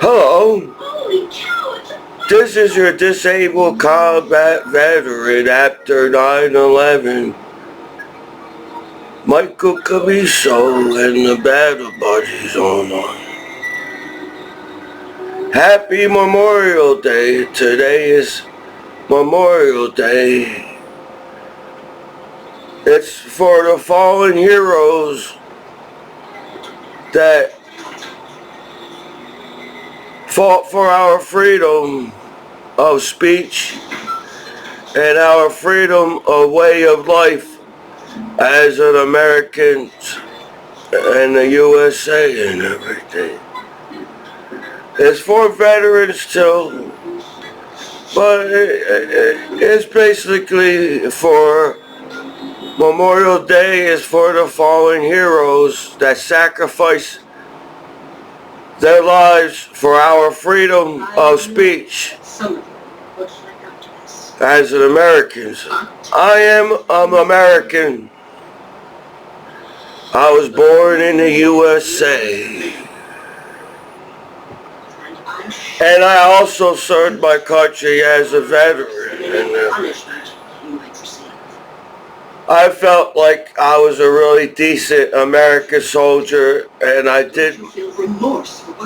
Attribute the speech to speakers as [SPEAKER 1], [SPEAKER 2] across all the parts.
[SPEAKER 1] Hello. This is your disabled combat veteran after 9/11. Michael Commiso and the battle buddies on. Happy Memorial Day. Today is Memorial Day. It's for the fallen heroes that fought for our freedom of speech and our freedom of way of life as an American in the USA and everything. It's for veterans too, but it's basically for Memorial Day is for the fallen heroes that sacrifice their lives for our freedom of speech as an Americans. I am an American. I was born in the USA. And I also served my country as a veteran. And I felt like I was a really decent American soldier, and I did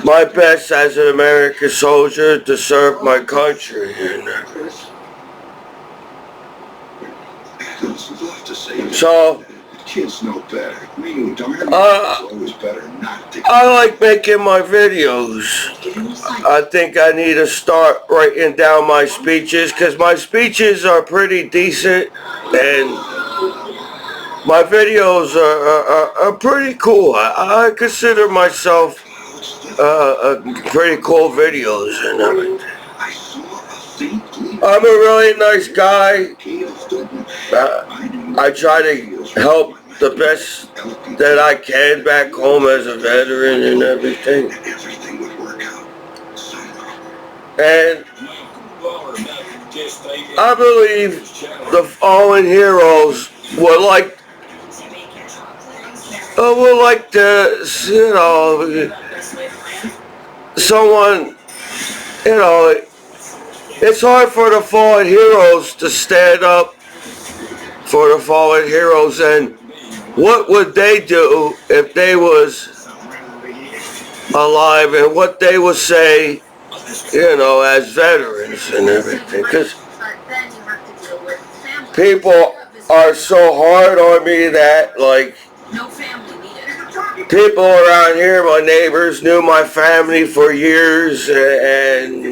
[SPEAKER 1] my best as an American soldier to serve my country. So,
[SPEAKER 2] kids know better.
[SPEAKER 1] I like making my videos. I think I need to start writing down my speeches, because my speeches are pretty decent, and my videos are pretty cool. I consider myself pretty cool videos and everything. I'm a really nice guy. I try to help the best that I can back home as a veteran and everything. And I believe the fallen heroes would like to, someone, it's hard for the fallen heroes to stand up for the fallen heroes, and what would they do if they was alive, and what they would say, as veterans and everything, because people are so hard on me that, people around here, my neighbors, knew my family for years, and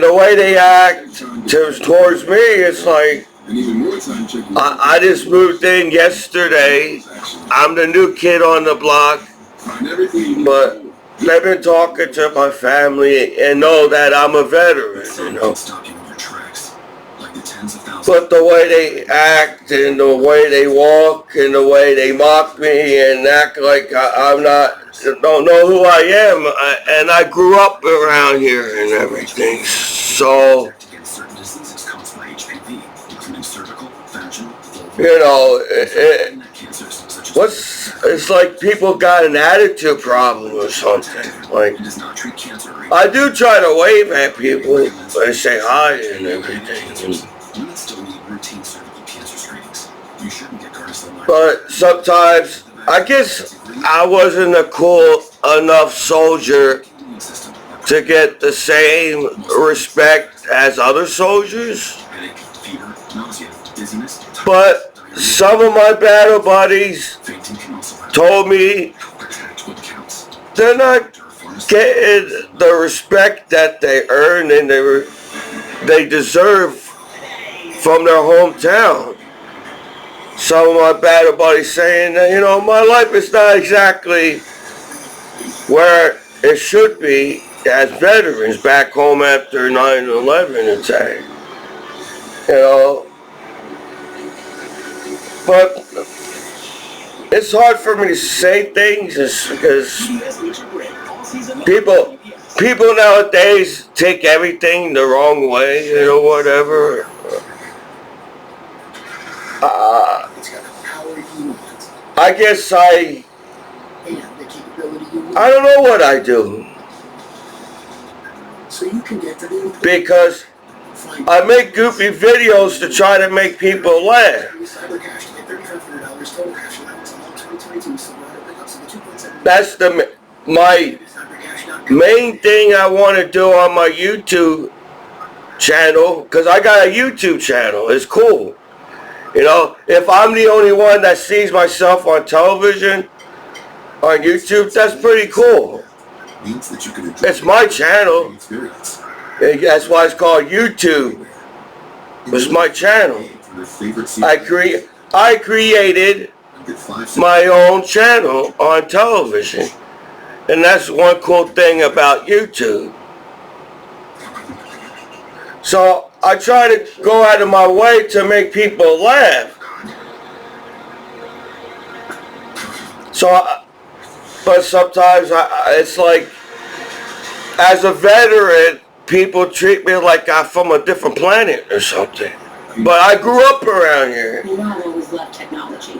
[SPEAKER 1] the way they act towards me, it's like, I just moved in yesterday. I'm the new kid on the block, but they've been talking to my family and know that I'm a veteran, But the way they act and the way they walk and the way they mock me and act like don't know who I am, and I grew up around here and everything. So, it's like people got an attitude problem or something. Like, I do try to wave at people and say hi and everything. But sometimes, I guess I wasn't a cool enough soldier to get the same respect as other soldiers. But some of my battle buddies told me they're not getting the respect that they earn and they deserve from their hometown. Some of my battle buddies saying that, my life is not exactly where it should be as veterans back home after 9/11 attack. But it's hard for me to say things because people nowadays take everything the wrong way, whatever. I guess I I don't know what I do. Because I make goofy videos to try to make people laugh. That's my main thing I want to do on my YouTube channel, because I got a YouTube channel. It's cool. You know, if I'm the only one that sees myself on television, on YouTube, that's pretty cool. It's my channel. That's why it's called YouTube. It's my channel. I created my own channel on television. And that's one cool thing about YouTube. So I try to go out of my way to make people laugh. But sometimes it's like, as a veteran, people treat me like I'm from a different planet or something. But I grew up around here.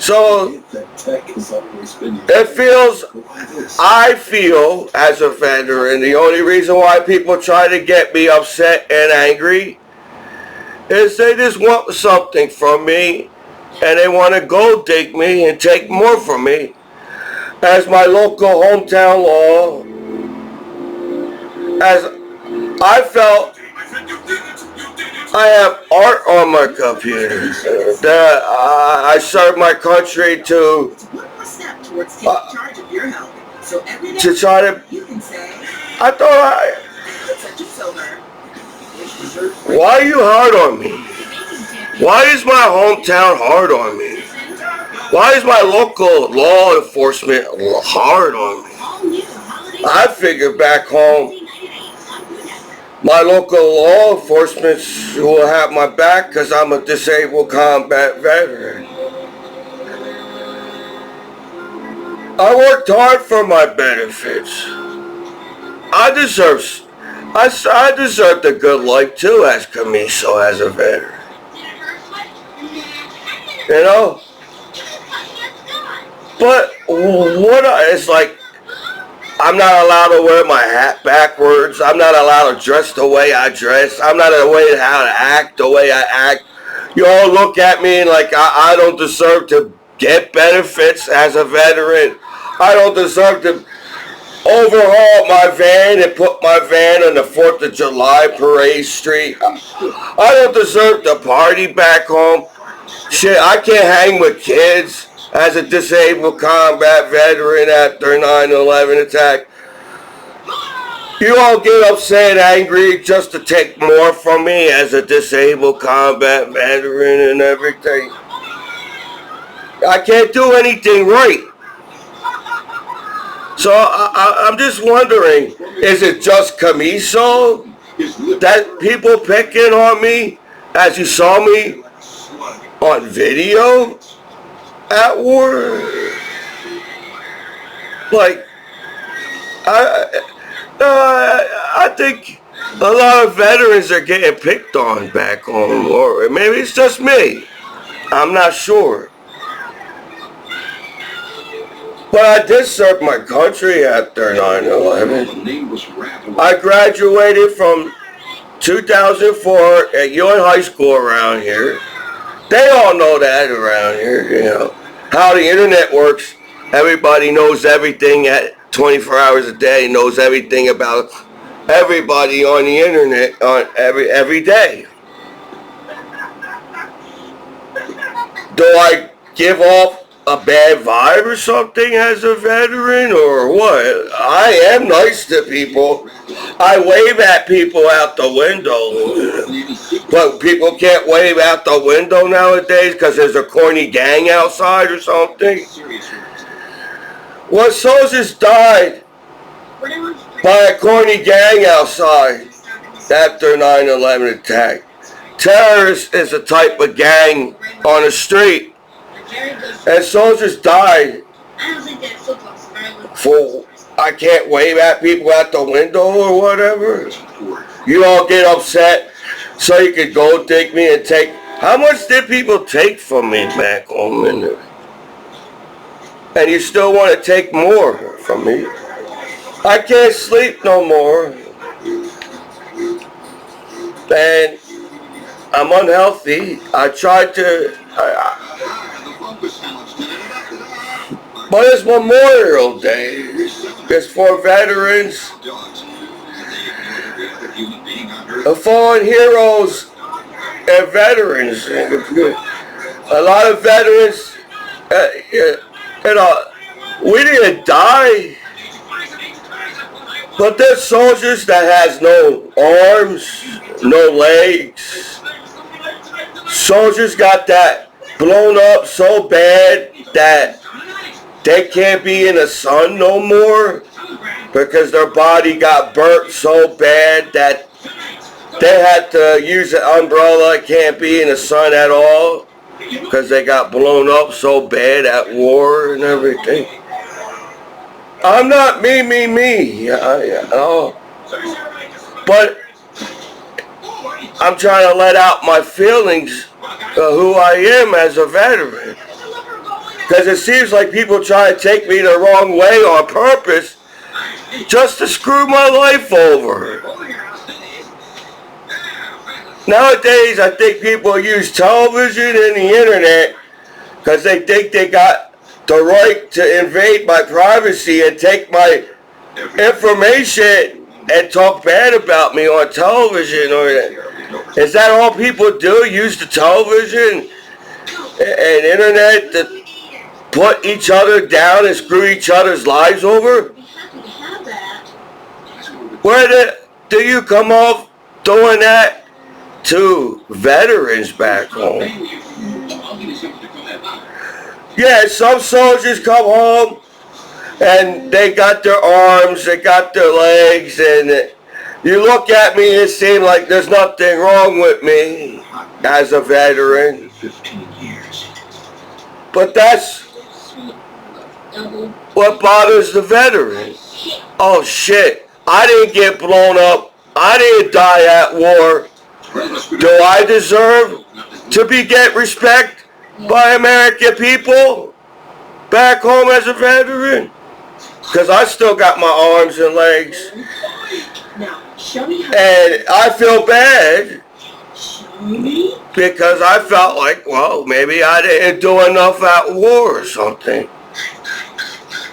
[SPEAKER 1] So I feel as a veteran, the only reason why people try to get me upset and angry is they just want something from me and they want to gold dig me and take more from me. As my local hometown law, as I felt I have art on my computer that I serve my country to try to. I thought why are you hard on me? Why is my hometown hard on me? Why is my local law enforcement hard on me? I figure back home, my local law enforcement will have my back because I'm a disabled combat veteran. I worked hard for my benefits. I deserve the good life too, as Commiso, as a veteran. You know? But it's like, I'm not allowed to wear my hat backwards. I'm not allowed to dress the way I dress. I'm not allowed how to act the way I act. You all look at me like I don't deserve to get benefits as a veteran. I don't deserve to overhaul my van and put my van on the 4th of July parade street. I don't deserve to party back home. Shit, I can't hang with kids as a disabled combat veteran after 9/11 attack. You all get upset and angry just to take more from me as a disabled combat veteran and everything. I can't do anything right. So I'm just wondering, is it just Commiso that people picking on me as you saw me on video at war? Like, I think a lot of veterans are getting picked on back home, or maybe it's just me. I'm not sure. But I did serve my country after 9/11. I graduated from 2004 at UN High School around here. They all know that around here, you know. How the internet works. Everybody knows everything at 24 hours a day, knows everything about everybody on the internet on every day. Do I give off a bad vibe or something as a veteran or what? I am nice to people. I wave at people out the window. But people can't wave out the window nowadays because there's a corny gang outside or something. What soldiers died by a corny gang outside after 9/11 attack. Terrorist is a type of gang on the street. And soldiers died for, I can't wave at people at the window or whatever. You all get upset so you could go dig me and take. How much did people take from me back home? and you still want to take more from me. I can't sleep no more, and I'm unhealthy. I tried to, but it's Memorial Day. It's for veterans, the fallen heroes, and veterans. A lot of veterans, we didn't die, but there's soldiers that has no arms, no legs. Soldiers got that blown up so bad that they can't be in the sun no more because their body got burnt so bad that they had to use an umbrella, can't be in the sun at all because they got blown up so bad at war and everything. I'm not me. But I'm trying to let out my feelings of who I am as a veteran. Because it seems like people try to take me the wrong way on purpose just to screw my life over. Nowadays, I think people use television and the internet because they think they got the right to invade my privacy and take my information and talk bad about me on television. Or is that all people do? Use the television and internet to put each other down and screw each other's lives over? Where do you come off doing that to veterans back home? Yeah, some soldiers come home and they got their arms, they got their legs, and you look at me and it seems like there's nothing wrong with me as a veteran. But that's what bothers the veteran. Oh shit, I didn't get blown up. I didn't die at war. Do I deserve to get respect by American people back home as a veteran? Because I still got my arms and legs. And I feel bad because I felt like, well, maybe I didn't do enough at war or something.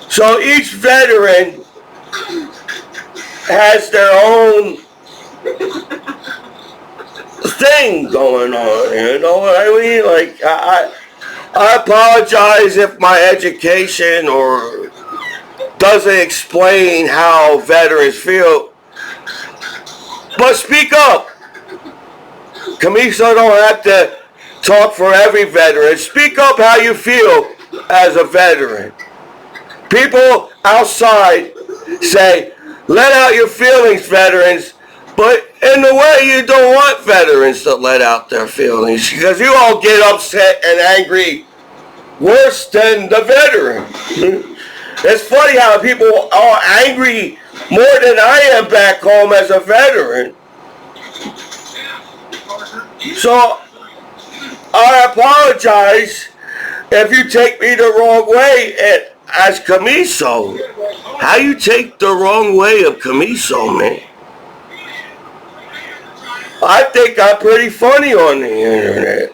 [SPEAKER 1] So each veteran has their own thing going on, you know what I mean? Like, I apologize if my education or doesn't explain how veterans feel, but speak up. Commiso don't have to talk for every veteran. Speak up how you feel as a veteran. People outside say, let out your feelings, veterans, but in a way you don't want veterans to let out their feelings because you all get upset and angry worse than the veteran. It's funny how people are angry more than I am back home as a veteran. So I apologize if you take me the wrong way as Commiso. How you take the wrong way of Commiso, man? I think I'm pretty funny on the internet.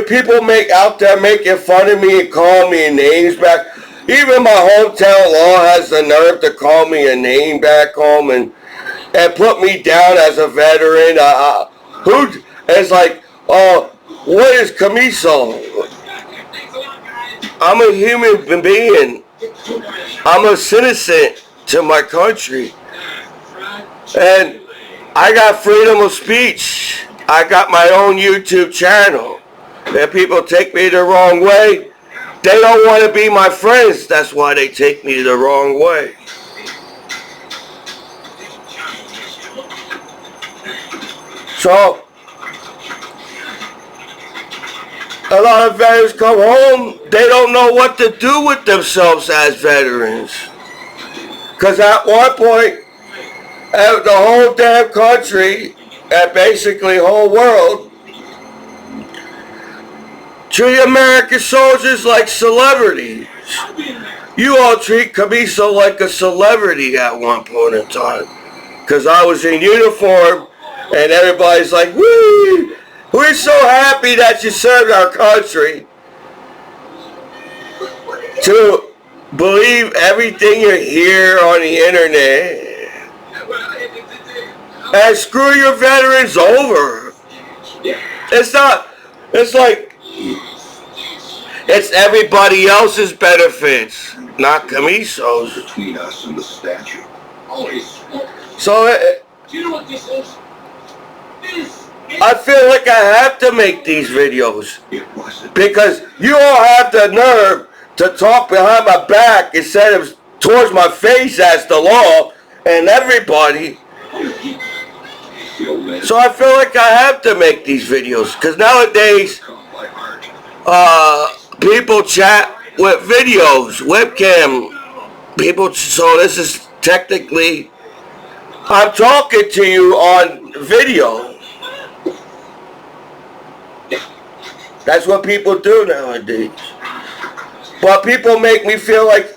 [SPEAKER 1] People out there making fun of me and calling me names back. Even my hometown law has the nerve to call me a name back home and put me down as a veteran. It's like, what is Commiso? I'm a human being. I'm a citizen to my country. And I got freedom of speech. I got my own YouTube channel. If people take me the wrong way, they don't want to be my friends. That's why they take me the wrong way. So, a lot of veterans come home, they don't know what to do with themselves as veterans. Because at one point, the whole damn country, and basically whole world, treat American soldiers like celebrities. You all treat Commiso like a celebrity at one point in time. Because I was in uniform and everybody's like, woo! We're so happy that you served our country. To believe everything you hear on the internet. And screw your veterans over. It's not, it's like, it's everybody else's benefits, not Commiso's.
[SPEAKER 2] Between us and the statue.
[SPEAKER 1] So,
[SPEAKER 3] Do you know what this is?
[SPEAKER 1] I feel like I have to make these videos. Because you all have the nerve to talk behind my back instead of towards my face as the law and everybody. So I feel like I have to make these videos. Because nowadays, people chat with videos, webcam. People, so this is technically, I'm talking to you on video. That's what people do nowadays. But people make me feel like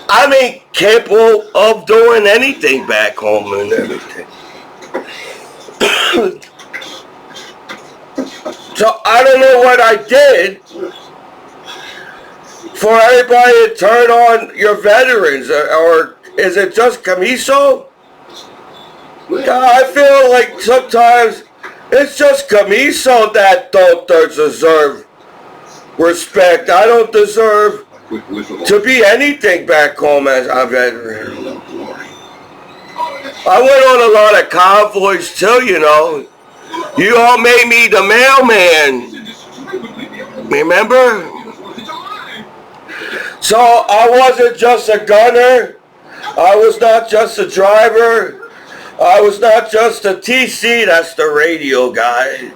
[SPEAKER 1] I'm incapable of doing anything back home and everything. So I don't know what I did for everybody to turn on your veterans, or is it just Commiso? I feel like sometimes it's just Commiso that don't deserve respect. I don't deserve to be anything back home as a veteran. I went on a lot of convoys too, you know. You all made me the mailman. Remember? So I wasn't just a gunner. I was not just a driver. I was not just a TC, that's the radio guy.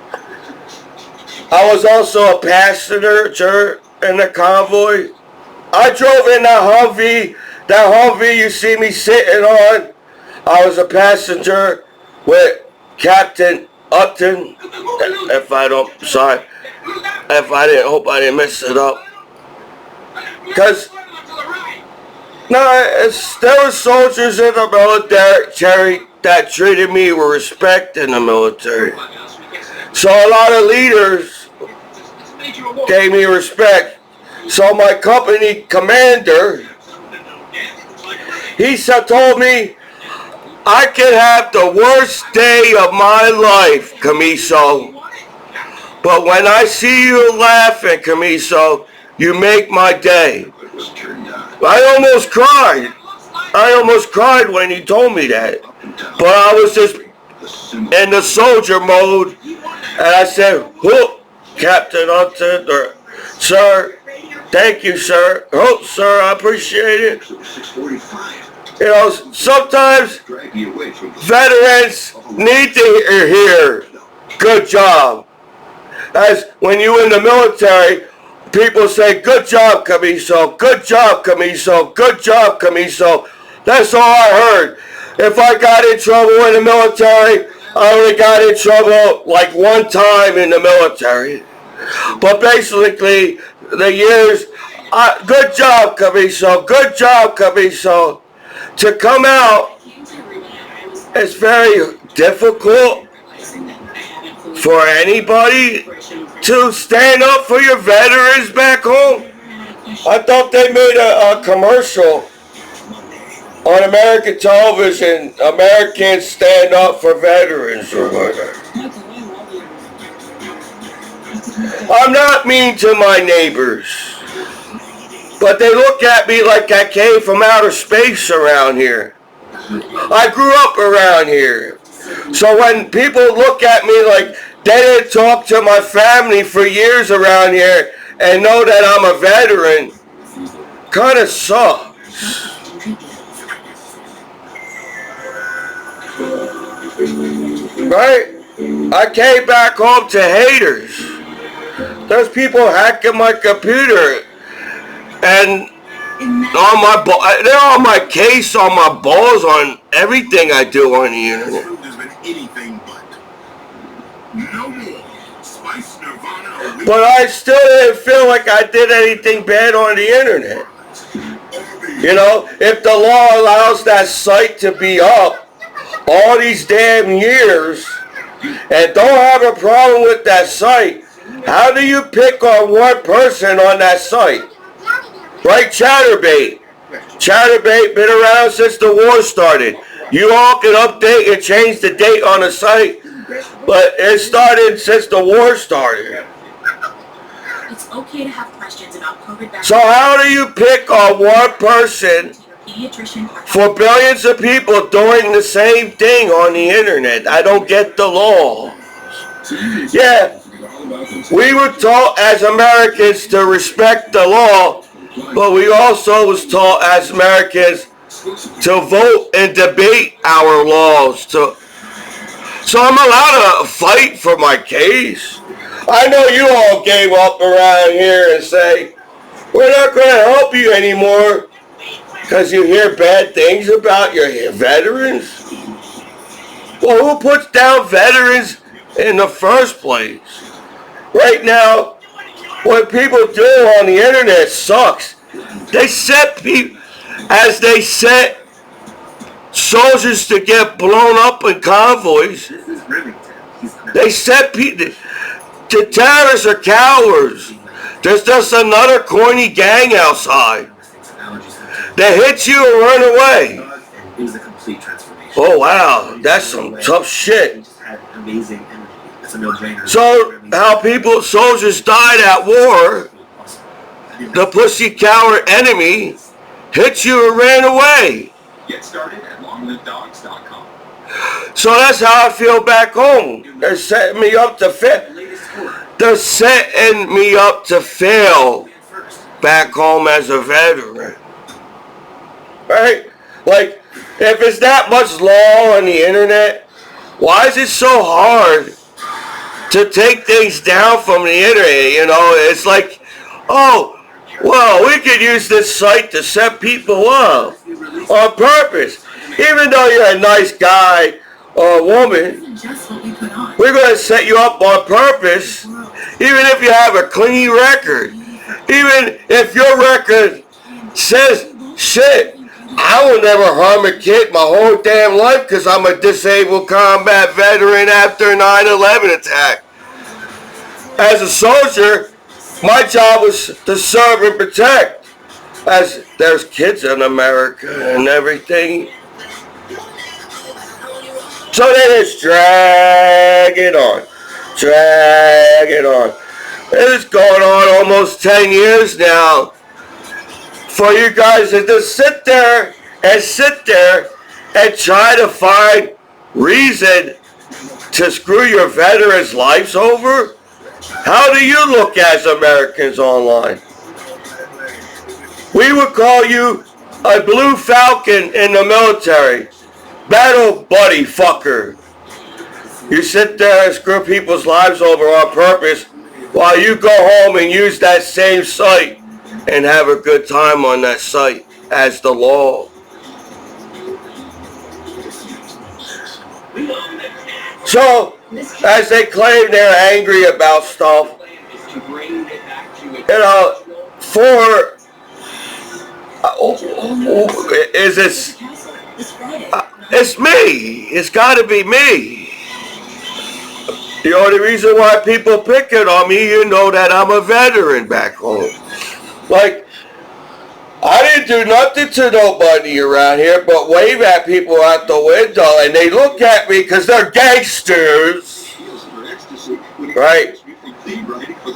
[SPEAKER 1] I was also a passenger in the convoy. I drove in that Humvee you see me sitting on. I was a passenger with Captain Upton. Hope I didn't mess it up. Because, there were soldiers in the military that treated me with respect in the military. So a lot of leaders gave me respect. So my company commander, he told me, I can have the worst day of my life, Commiso. But when I see you laughing, Commiso, you make my day. I almost cried. I almost cried when he told me that. But I was just in the soldier mode. And I said, oh, Captain Upton, or sir, thank you, sir. Oh, sir, I appreciate it. You know, sometimes veterans need to hear, good job. As when you're in the military, people say, good job, Commiso, good job, Commiso, good job, Commiso. That's all I heard. If I got in trouble in the military, I only got in trouble like one time in the military. But basically, the years, good job, Commiso, good job, Commiso. To come out, it's very difficult for anybody to stand up for your veterans back home. I thought they made a commercial on American television, Americans stand up for veterans or whatever. I'm not mean to my neighbors, but they look at me like I came from outer space around here. I grew up around here. So when people look at me like they didn't talk to my family for years around here and know that I'm a veteran, kind of sucks. Right? I came back home to haters. There's people hacking my computer and on my they're on my case, on my balls, on everything I do on the internet. but I still didn't feel like I did anything bad on the internet. You know, if the law allows that site to be up all these damn years and don't have a problem with that site, how do you pick on one person on that site? Right, Chatterbait. Chatterbait been around since the war started. You all can update and change the date on the site, but it started since the war started.
[SPEAKER 4] It's okay to have questions about COVID vaccine.
[SPEAKER 1] So how do you pick on one person for billions of people doing the same thing on the internet? I don't get the law. Yeah, we were taught as Americans to respect the law, but we also was taught as Americans to vote and debate our laws. So I'm allowed to fight for my case. I know you all gave up around here and say, we're not going to help you anymore because you hear bad things about your veterans. Well, who puts down veterans in the first place? Right now, what people do on the internet sucks. They set people, as they set soldiers to get blown up in convoys. They set people. The terrorists are cowards. There's just another corny gang outside. They hit you and run away. Oh wow, that's some tough shit. So how soldiers died at war, the pussy coward enemy hit you and ran away.
[SPEAKER 2] Get started at longlivedogs.com.
[SPEAKER 1] So that's how I feel back home. They're setting me up to fail. They're setting me up to fail back home as a veteran. Right? Like, if it's that much law on the internet, why is it so hard to take things down from the internet? You know, it's like, oh, well, we could use this site to set people up on purpose. Even though you're a nice guy or a woman, we're going to set you up on purpose, even if you have a clean record. Even if your record says, shit, I will never harm a kid my whole damn life because I'm a disabled combat veteran after 9/11 attack. As a soldier, my job was to serve and protect. As there's kids in America and everything. So they just drag it on. It's going on almost 10 years now for you guys to just sit there and try to find reason to screw your veterans' lives over? How do you look as Americans online? We would call you a blue falcon in the military. Battle buddy fucker. You sit there and screw people's lives over on purpose while you go home and use that same site and have a good time on that site as the law. So, as they claim they're angry about stuff, you know, is this, it's me. It's got to be me. The only reason why people pick it on me, you know that I'm a veteran back home. Like, I didn't do nothing to nobody around here but wave at people out the window, and they look at me because they're gangsters. Right?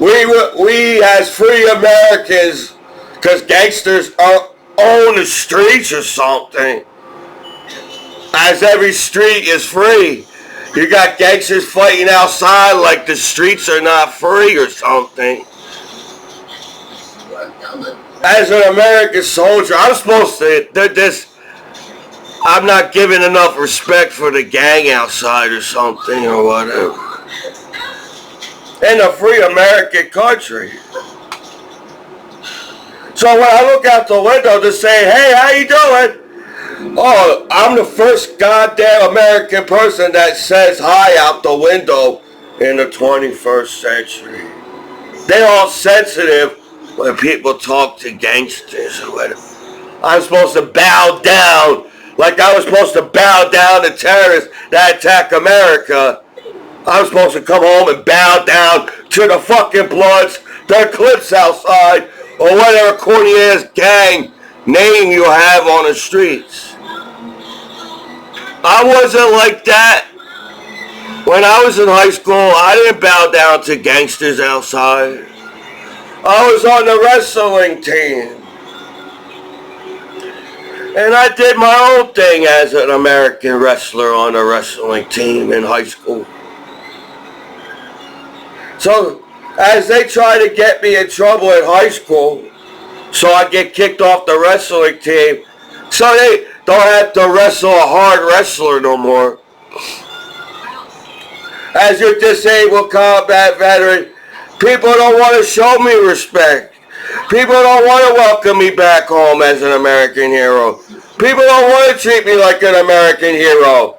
[SPEAKER 1] We as free Americans, because gangsters own the streets or something, as every street is free. You got gangsters fighting outside like the streets are not free or something. As an American soldier, I'm supposed to, I'm not giving enough respect for the gang outside or something or whatever. In a free American country. So when I look out the window to say, hey, how you doing? Oh, I'm the first goddamn American person that says hi out the window in the 21st century. They all sensitive when people talk to gangsters or whatever. I'm supposed to bow down like I was supposed to bow down to terrorists that attack America. I'm supposed to come home and bow down to the fucking Bloods, the Clips outside, or whatever corny ass gang name you have on the streets. I wasn't like that. When I was in high school, I didn't bow down to gangsters outside. I was on the wrestling team. And I did my own thing as an American wrestler on a wrestling team in high school. So, as they try to get me in trouble in high school, so I get kicked off the wrestling team, so they don't have to wrestle a hard wrestler no more. As your disabled combat veteran, people don't want to show me respect. People don't want to welcome me back home as an American hero. People don't want to treat me like an American hero.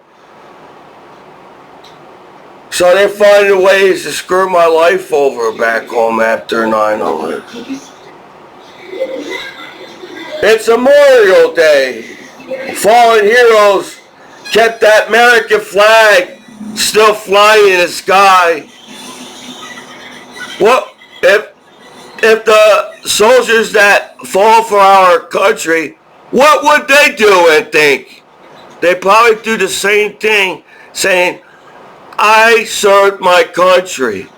[SPEAKER 1] So they're finding ways to screw my life over back home after 9/11. It's Memorial Day. Fallen heroes kept that American flag still flying in the sky. What if the soldiers that fall for our country, what would they do and think? They probably do the same thing, saying, I served my country.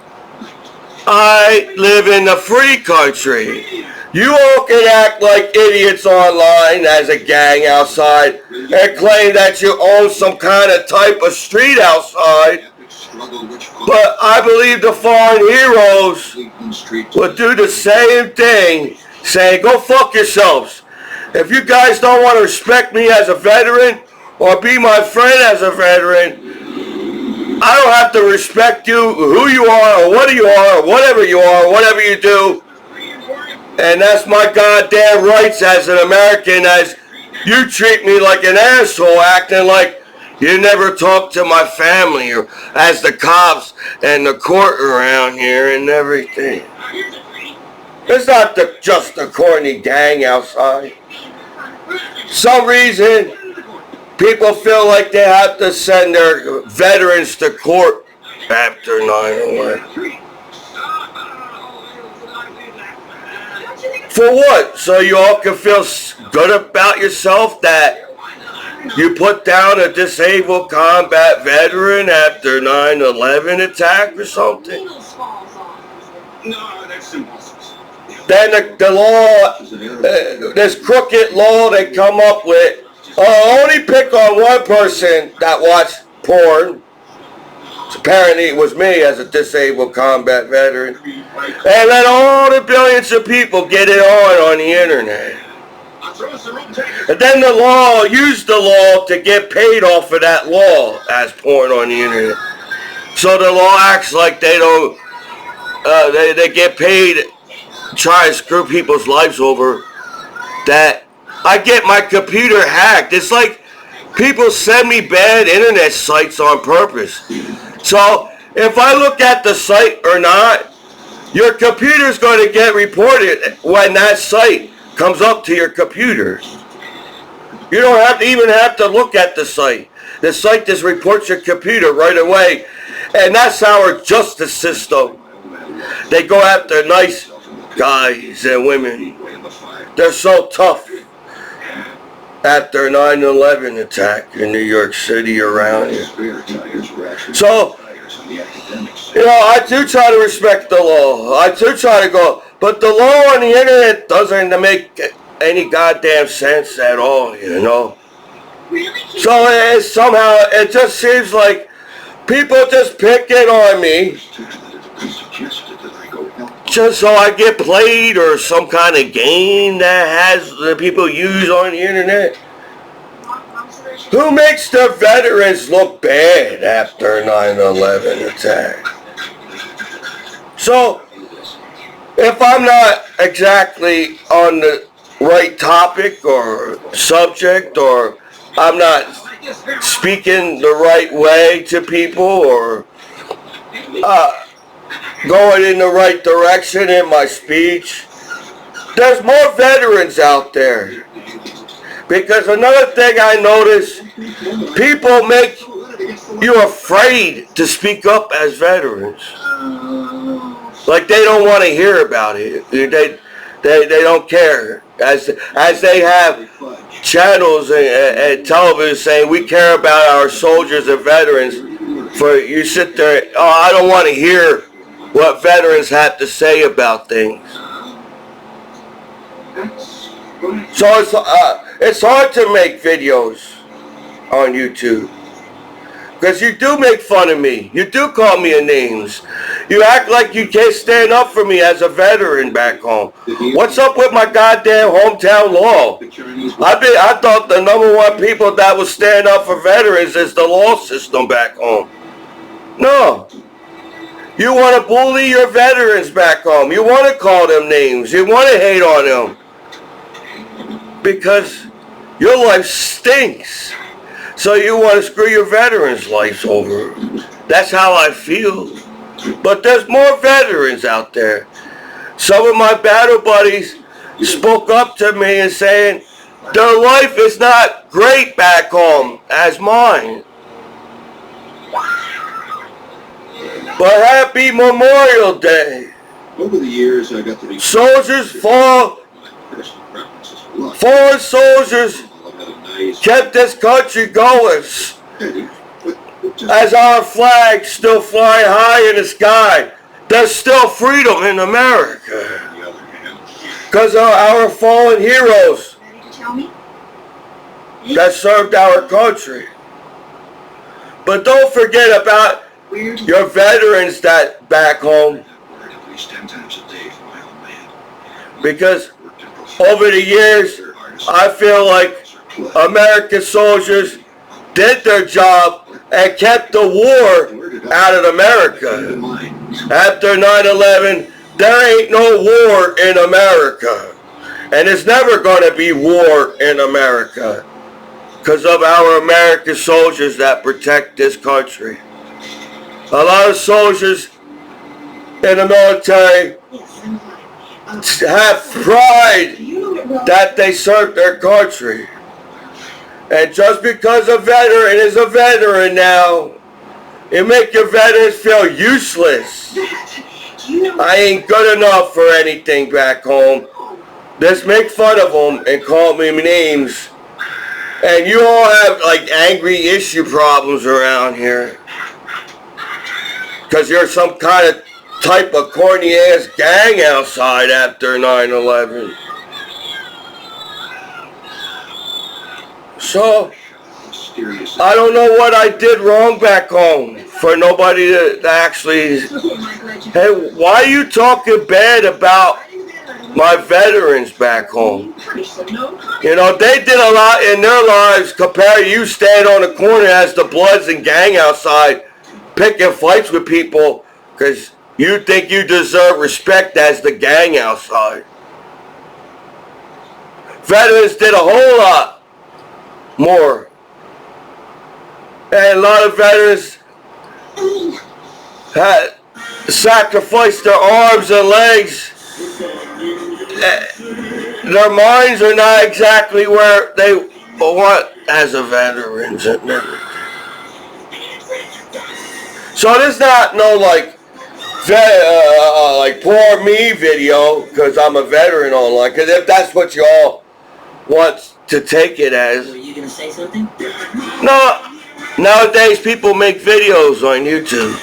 [SPEAKER 1] I live in a free country. You all can act like idiots online as a gang outside and claim that you own some kind of type of street outside. But I believe the fallen heroes would do the same thing, saying, go fuck yourselves. If you guys don't want to respect me as a veteran or be my friend as a veteran, I don't have to respect you, who you are, or what you are, or whatever you are, whatever you do. And that's my goddamn rights as an American, as you treat me like an asshole, acting like you never talk to my family, or as the cops and the court around here and everything. It's not just the corny gang outside. Some reason people feel like they have to send their veterans to court after 9/11. For what? So you all can feel good about yourself that you put down a disabled combat veteran after 9/11 attack or something?
[SPEAKER 2] No, that's impossible.
[SPEAKER 1] Then the law, this crooked law they come up with, only pick on one person that watched porn. Apparently it was me as a disabled combat veteran. And let all the billions of people get it on the internet. And then the law, use the law to get paid off of that law as porn on the internet. So the law acts like they don't, they get paid, try to screw people's lives over. That I get my computer hacked. It's like people send me bad internet sites on purpose. So if I look at the site or not, your computer's going to get reported when that site comes up to your computer. You don't even have to look at the site. The site just reports your computer right away. And that's our justice system. They go after nice guys and women. They're so tough. After 9/11 attack in New York City around here. So, I do try to respect the law. I do try to go, but the law on the internet doesn't make any goddamn sense at all, So it just seems like people just picking on me just so I get played or some kind of game that people use on the internet. Who makes the veterans look bad after 9/11 attack? So, if I'm not exactly on the right topic or subject, or I'm not speaking the right way to people, or going in the right direction in my speech. There's more veterans out there. Because another thing I notice, people make you afraid to speak up as veterans. Like they don't want to hear about it. They don't care. As they have channels and television saying we care about our soldiers and veterans, for you sit there, oh, I don't want to hear what veterans have to say about things. So it's hard to make videos on YouTube. Because you do make fun of me. You do call me names. You act like you can't stand up for me as a veteran back home. What's up with my goddamn hometown law? I thought the number one people that would stand up for veterans is the law system back home. No. You want to bully your veterans back home. You want to call them names. You want to hate on them. Because your life stinks. So you want to screw your veterans' lives over. That's how I feel. But there's more veterans out there. Some of my battle buddies spoke up to me and saying their life is not great back home as mine. But happy Memorial Day.
[SPEAKER 2] Over the years, I got to be
[SPEAKER 1] Soldiers fall. Foreign soldiers kept this country going as our flag still flying high in the sky. There's still freedom in America because of our fallen heroes that served our country. But don't forget about your veterans that back home, because over the years, I feel like American soldiers did their job and kept the war out of America. After 9/11, there ain't no war in America. And there's never going to be war in America because of our American soldiers that protect this country. A lot of soldiers in the military have pride that they served their country. And just because a veteran is a veteran now, it makes your veterans feel useless. I ain't good enough for anything back home. Just make fun of them and call me names. And you all have like angry issue problems around here. Because you're some kind of type of corny ass gang outside after 9/11. So, I don't know what I did wrong back home for nobody to actually, hey, why are you talking bad about my veterans back home? You know, they did a lot in their lives compared to you staying on the corner as the Bloods and gang outside picking fights with people because you think you deserve respect as the gang outside. Veterans did a whole lot more. And a lot of veterans had sacrificed their arms and legs. Their minds are not exactly where they want as a veterans and everything. So there's not no like poor me video because I'm a veteran online. Because if that's what you all want to take it as.
[SPEAKER 5] Were you gonna say something?
[SPEAKER 1] No. Nowadays people make videos on YouTube.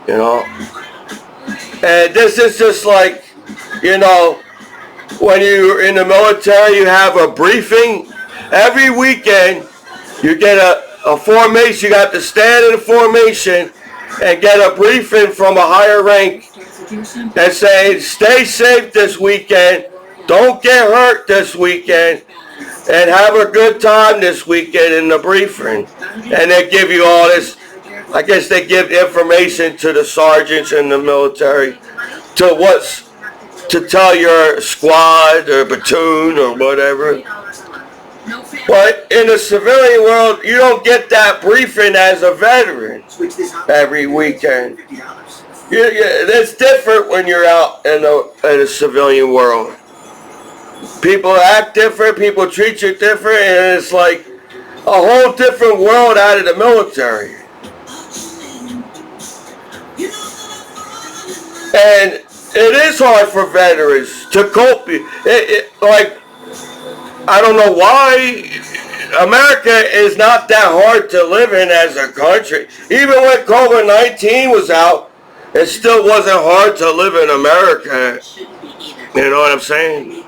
[SPEAKER 1] You know. And this is just like, you know, when you're in the military, you have a briefing. Every weekend, you get a formation. You have to stand in a formation and get a briefing from a higher rank and say, stay safe this weekend. Don't get hurt this weekend. And have a good time this weekend in the briefing. And they give you all this. I guess they give information to the sergeants in the military to tell your squad or platoon or whatever. But in the civilian world, you don't get that briefing as a veteran every weekend. It's different when you're out in the civilian world. People act different, people treat you different, and it's like a whole different world out of the military. And it is hard for veterans to cope. Like, I don't know why America is not that hard to live in as a country. Even when COVID-19 was out, it still wasn't hard to live in America. You know what I'm saying?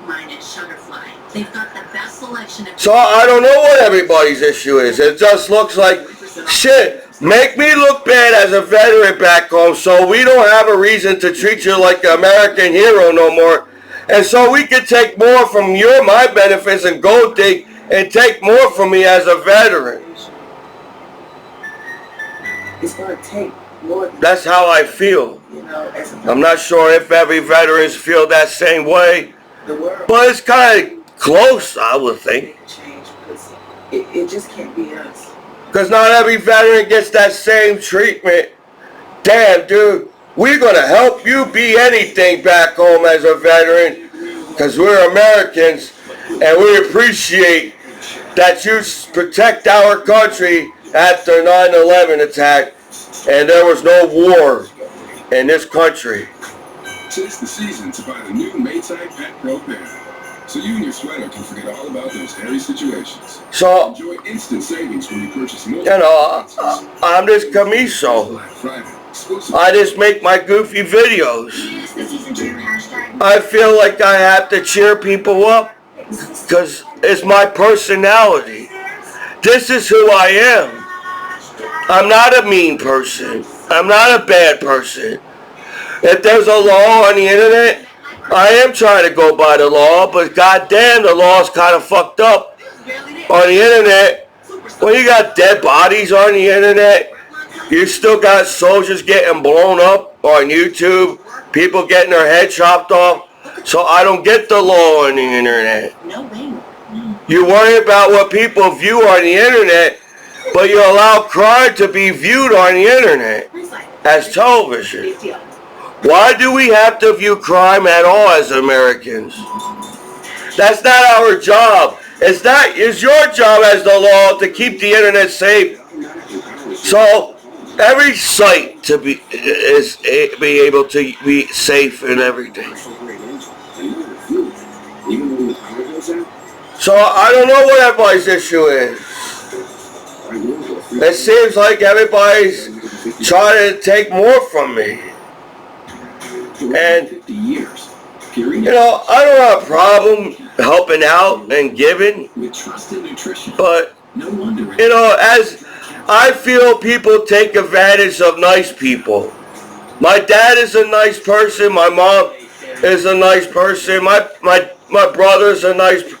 [SPEAKER 1] So I don't know what everybody's issue is. It just looks like shit. Make me look bad as a veteran back home so we don't have a reason to treat you like an American hero no more. And so we can take more from my benefits and go dig and take more from me as a veteran.
[SPEAKER 5] It's going to take more.
[SPEAKER 1] That's how I feel.
[SPEAKER 5] You know,
[SPEAKER 1] I'm not sure if every veterans feel that same way, but it's kind of close, I would think.
[SPEAKER 5] It just can't be us.
[SPEAKER 1] Because not every veteran gets that same treatment. Damn, dude, we're going to help you be anything back home as a veteran because we're Americans and we appreciate that you protect our country after 9/11 attack and there was no war in this country.
[SPEAKER 6] Tis the season to buy the new Maytag Pet Pro Pair, so you and your sweater can forget all about those hairy situations.
[SPEAKER 1] So,
[SPEAKER 6] enjoy instant savings when you purchase more.
[SPEAKER 1] You know, I'm this Commiso. I just make my goofy videos. I feel like I have to cheer people up because it's my personality. This is who I am. I'm not a mean person. I'm not a bad person. If there's a law on the internet, I am trying to go by the law, but goddamn, the law's kind of fucked up on the internet. When you got dead bodies on the internet, you still got soldiers getting blown up on YouTube, people getting their head chopped off. So I don't get the law on the internet. You worry about what people view on the internet, but you allow crime to be viewed on the internet as television. Why do we have to view crime at all as Americans? That's not our job. It's your job as the law to keep the internet safe. So every site to be able to be safe and everything. So I don't know what everybody's issue is. It seems like everybody's trying to take more from me. And, you know, I don't have a problem helping out and giving, but, you know, as I feel people take advantage of nice people. My dad is a nice person, my mom is a nice person, my brother's a nice person.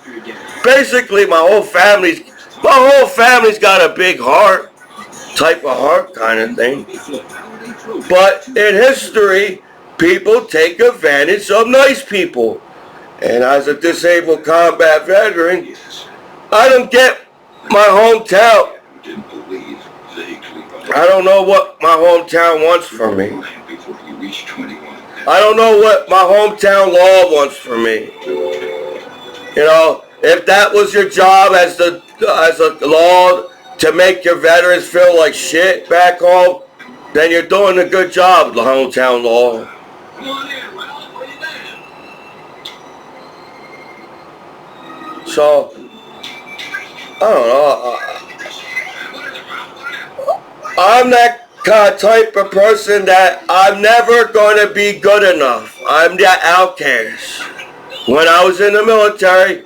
[SPEAKER 1] Basically, my whole family's got a big heart, type of heart kind of thing. But in history, people take advantage of nice people. And as a disabled combat veteran, I don't get my hometown. I don't know what my hometown wants from me. I don't know what my hometown law wants from me. You know, if that was your job as a law to make your veterans feel like shit back home, then you're doing a good job, the hometown law. So, I don't know. I'm that type of person that I'm never going to be good enough. I'm that outcast. When I was in the military,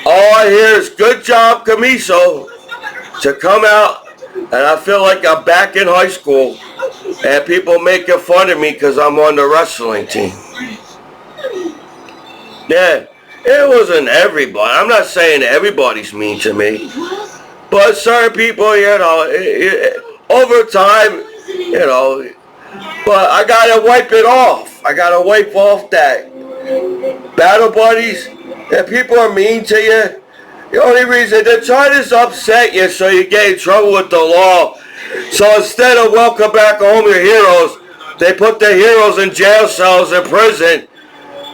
[SPEAKER 1] all I hear is good job, Commiso, to come out, and I feel like I'm back in high school, and people making fun of me because I'm on the wrestling team. Yeah, it wasn't everybody. I'm not saying everybody's mean to me, but certain people, you know, over time, you know, but I gotta wipe it off. I gotta wipe off that. Battle buddies, if people are mean to you, the only reason they're trying to upset you so you get in trouble with the law. So instead of welcome back home your heroes, They put the heroes in jail cells in prison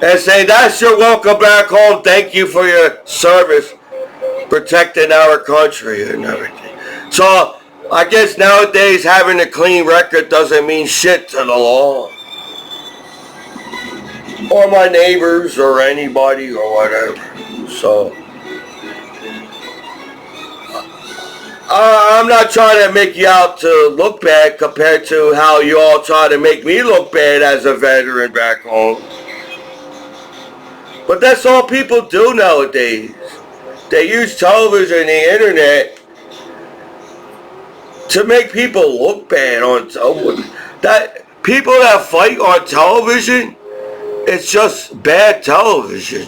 [SPEAKER 1] and say, that's your welcome back home. Thank you for your service protecting our country and everything. So I guess nowadays having a clean record doesn't mean shit to the law. Or my neighbors or anybody or whatever. So I'm not trying to make you out to look bad compared to how you all try to make me look bad as a veteran back home. But that's all people do nowadays. They use television and the internet to make people look bad on television. That people that fight on television, it's just bad television.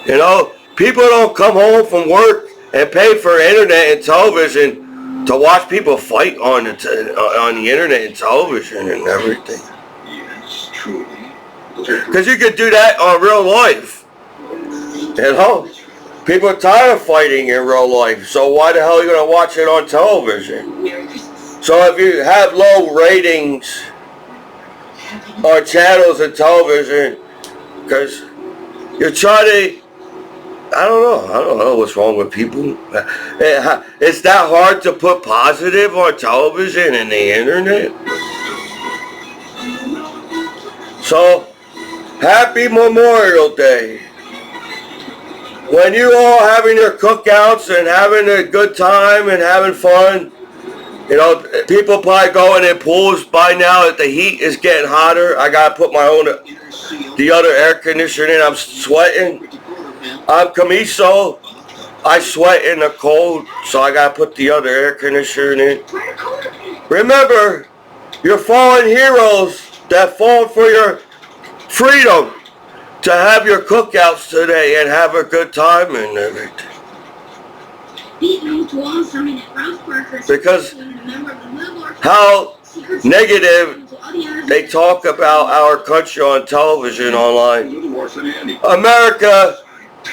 [SPEAKER 1] You know, people don't come home from work and pay for internet and television to watch people fight on the internet and television and everything.
[SPEAKER 2] Yes, truly.
[SPEAKER 1] Because you could do that on real life. You know? People are tired of fighting in real life, so why the hell are you going to watch it on television? So if you have low ratings on channels and television, because you're trying to, I don't know what's wrong with people. It's that hard to put positive on television and the internet. So, happy Memorial Day. When you all having your cookouts and having a good time and having fun, you know, people probably going in pools by now that the heat is getting hotter. I got to put my own, the other air conditioner in. I'm sweating. I'm Commiso. I sweat in the cold, so I got to put the other air conditioner in. Remember, you're fallen heroes that fought for your freedom to have your cookouts today and have a good time and everything. Because how negative they talk about our country on television online. America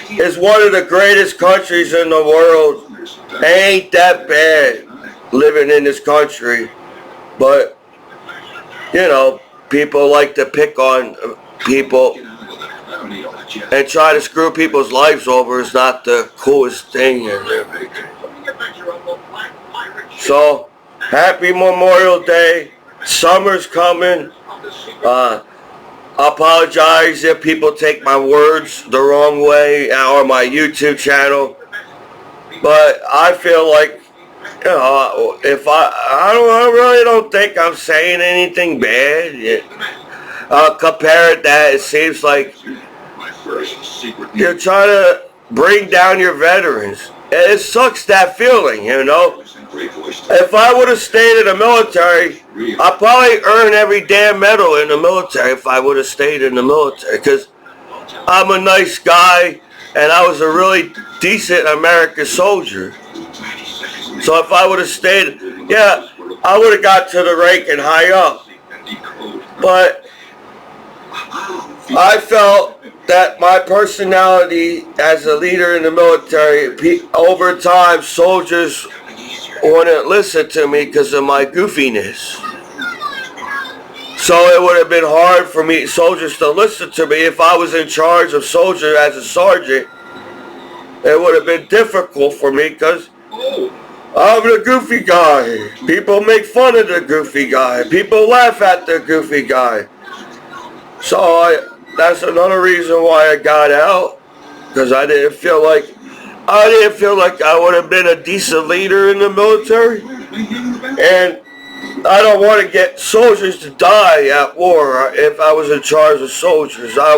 [SPEAKER 1] is one of the greatest countries in the world. Ain't that bad living in this country. But, you know, people like to pick on people and try to screw people's lives over is not the coolest thing. So, happy Memorial Day. Summer's coming. I apologize if people take my words the wrong way or my YouTube channel. But I feel like, you know, if I really don't think I'm saying anything bad. Compared that, it seems like you're trying to bring down your veterans. It sucks, that feeling, you know. If I would have stayed in the military, I'd probably earn every damn medal in the military if I would have stayed in the military. Because I'm a nice guy and I was a really decent American soldier. So if I would have stayed, yeah, I would have got to the rank and high up. But I felt that my personality as a leader in the military, over time, soldiers wouldn't listen to me because of my goofiness. So it would have been hard for soldiers to listen to me if I was in charge of soldiers as a sergeant. It would have been difficult for me because I'm the goofy guy. People make fun of the goofy guy. People laugh at the goofy guy. So that's another reason why I got out, because I didn't feel like I would have been a decent leader in the military, and I don't want to get soldiers to die at war. If I was in charge of soldiers, I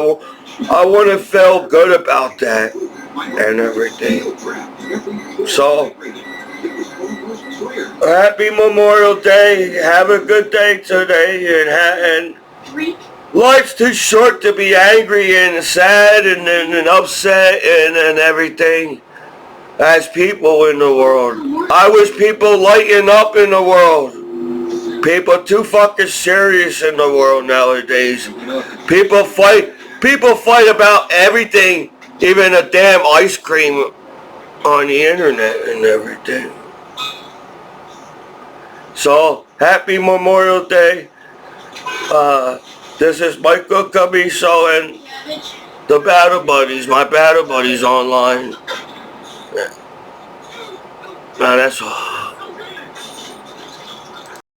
[SPEAKER 1] wouldn't feel good about that and everything. So, happy Memorial Day. Have a good day today, and life's too short to be angry and sad and upset and everything as people in the world. I wish people lighten up in the world. People too fucking serious in the world nowadays. People fight about everything, even a damn ice cream on the internet and everything. So, happy Memorial Day. This is Michael Commiso and the Battle Buddies. My Battle Buddies online. Now that's all.